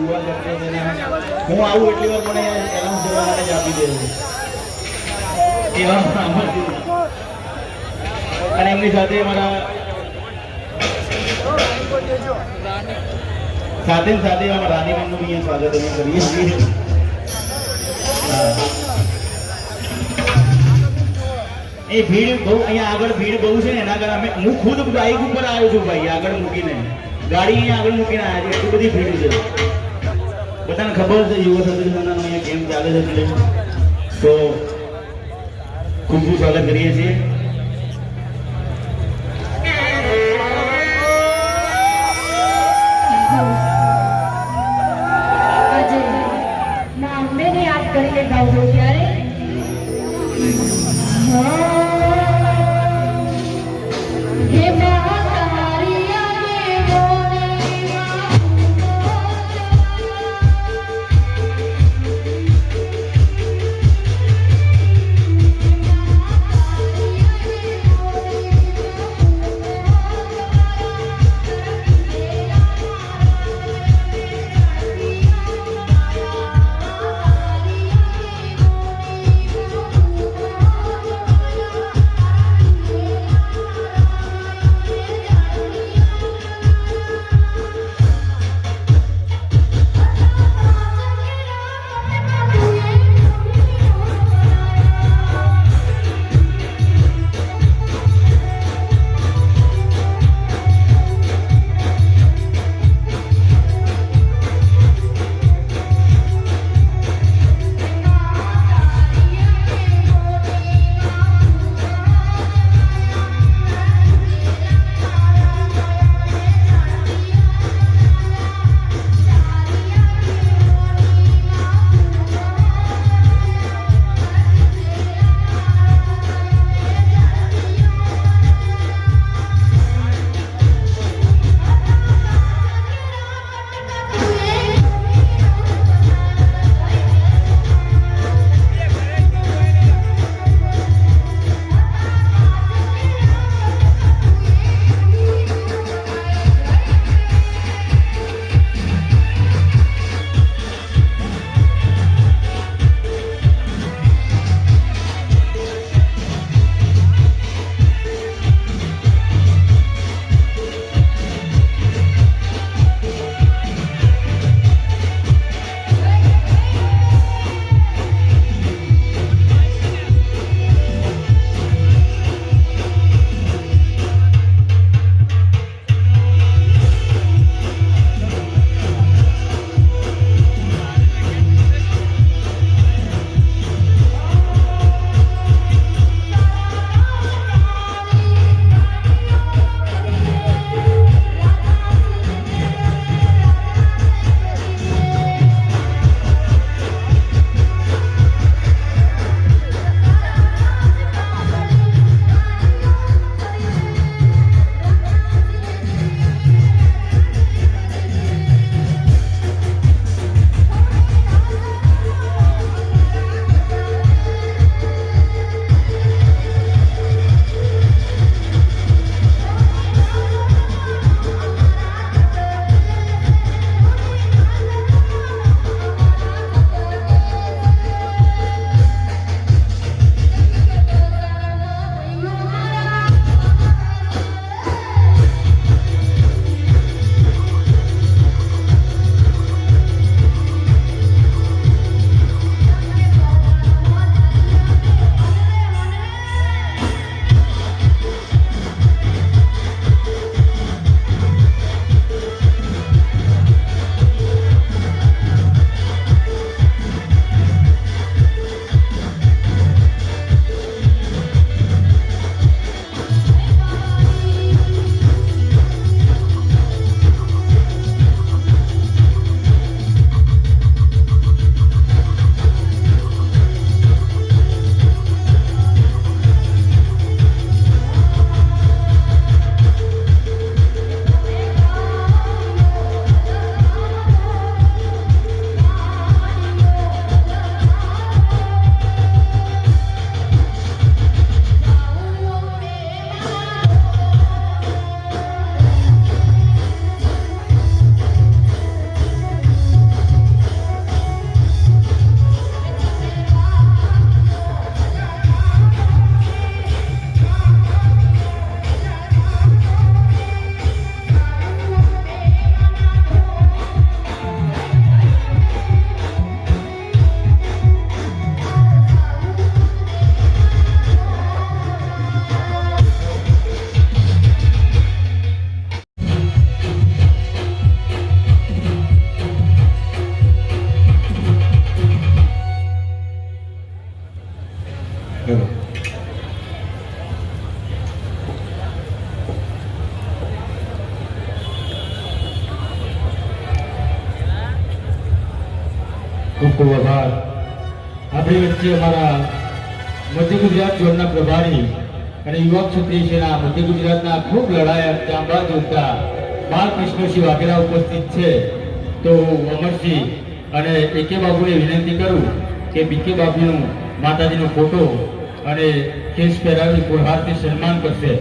ઉવા કરતો છે હું આવું એટલી વાર મને એનાઉન્સ કરવા માટે જ આપી દે એવા અને એમની સાથે અમારા સાથે અમારા રાનીબેનનું બી સ્વાગત અમે કરીએ છીએ એ ભીડ બહુ અહીંયા આગળ ભીડ બહુ છે ને એના કારણે હું ખુદ બાઇક ઉપર આવ્યો છું ભાઈ આગળ મૂકીને ગાડી અહીંયા આગળ મૂકીને આવ્યા છે એટલી બધી ભીડ છે બધાને ખબર છે યુવા સદસ્યોના અહીંયા કેમ ચાલે છે એટલે તો ખૂબ ખૂબ સ્વાગત કરીએ છીએ કરીને ગાઉં ત્યારે ખૂબ ખૂબ આભાર. આપણી વચ્ચે અમારા મધ્ય ગુજરાત ઝોનના પ્રભારી અને યુવક ક્ષત્રિય સેના મધ્ય ગુજરાતના ખૂબ લડાયક ચાંબા જોતા બાલકૃષ્ણસિંહ વાઘેલા ઉપસ્થિત છે. તો હું અમરસિંહ અને એકે બાપુને વિનંતી કરું કે બીકે બાપુનું માતાજીનો ફોટો અને કેસ પહેરાવી પુરહારથી સન્માન કરશે.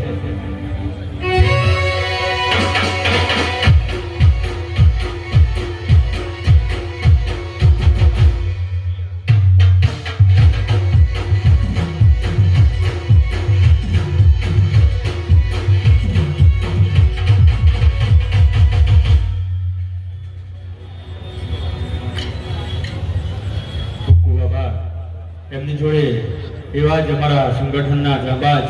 એમની જોડે એવા જ અમારા સંગઠનના જાબાજ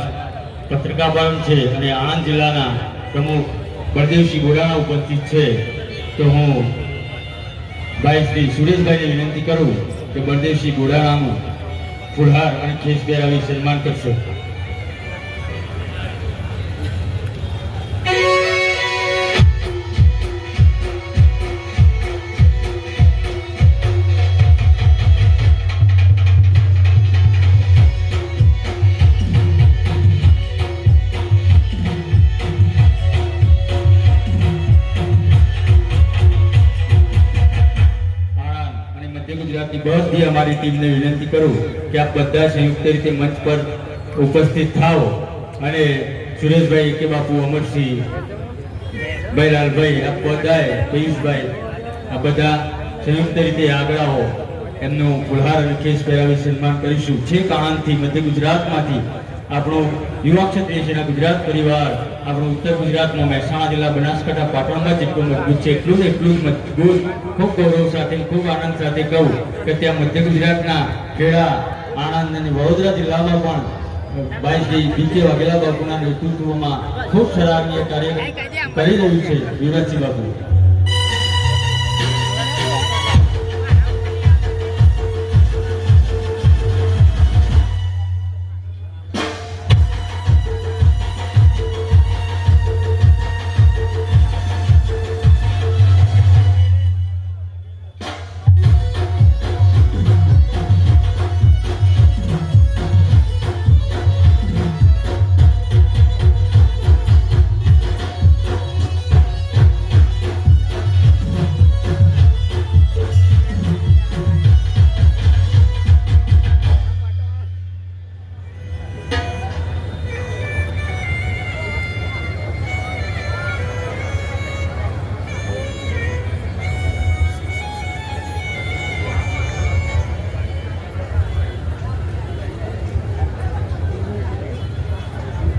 પત્રકાર પણ છે અને આણંદ જિલ્લાના પ્રમુખ બળદેવસિંહ ગોડાણા ઉપસ્થિત છે. તો હું ભાઈ શ્રી સુરેશભાઈને વિનંતી કરું કે બળદેવસિંહ ગોડાણાનું ફુલહાર અને ખેસ પહેરાવી સન્માન કરશે. ગુજરાતની બધી અમારી ટીમને વિનંતી કરું કે આપ બધા સંયુક્ત રીતે મંચ પર ઉપસ્થિત થાઓ અને સુરેશભાઈ કે બાપુ અમરસિંહ ભાઈલાલભાઈ આપ બધાએ પિયુષભાઈ આ બધા સંયુક્ત રીતે આગળ આવો. એમનું ફુલહાર અને ખેસ પહેરાવી સન્માન કરીશું. છેક આણંદથી મધ્ય ગુજરાતમાંથી આપણો યુવા ક્ષત્રિય સેના ગુજરાત પરિવાર આપણું ઉત્તર ગુજરાતમાં મહેસાણા જિલ્લા બનાસકાંઠા પાટણમાં જેટલું મજબૂત છે એટલું જ મજબૂત. ખૂબ ગૌરવ સાથે ખૂબ આનંદ સાથે કહું કે ત્યાં મધ્ય ગુજરાતના ખેડા આણંદ અને વડોદરા જિલ્લામાં પણ ભાઈ શ્રી બીકે વાઘેલા બાપુના નેતૃત્વમાં ખૂબ સરાહનીય કાર્ય કરી રહ્યું છે યુવરાજસિંહ બાપુ.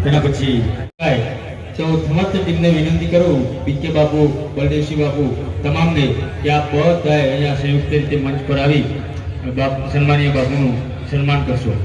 તેના પછી તો સમસ્ત ટીમને વિનંતી કરું બીકે બાપુ બળદેવસિંહ બાપુ તમામને કે આપ બધાએ અહીંયા સંયુક્ત રીતે મંચ પર આવી સન્માનીય બાપુનું સન્માન કરશો.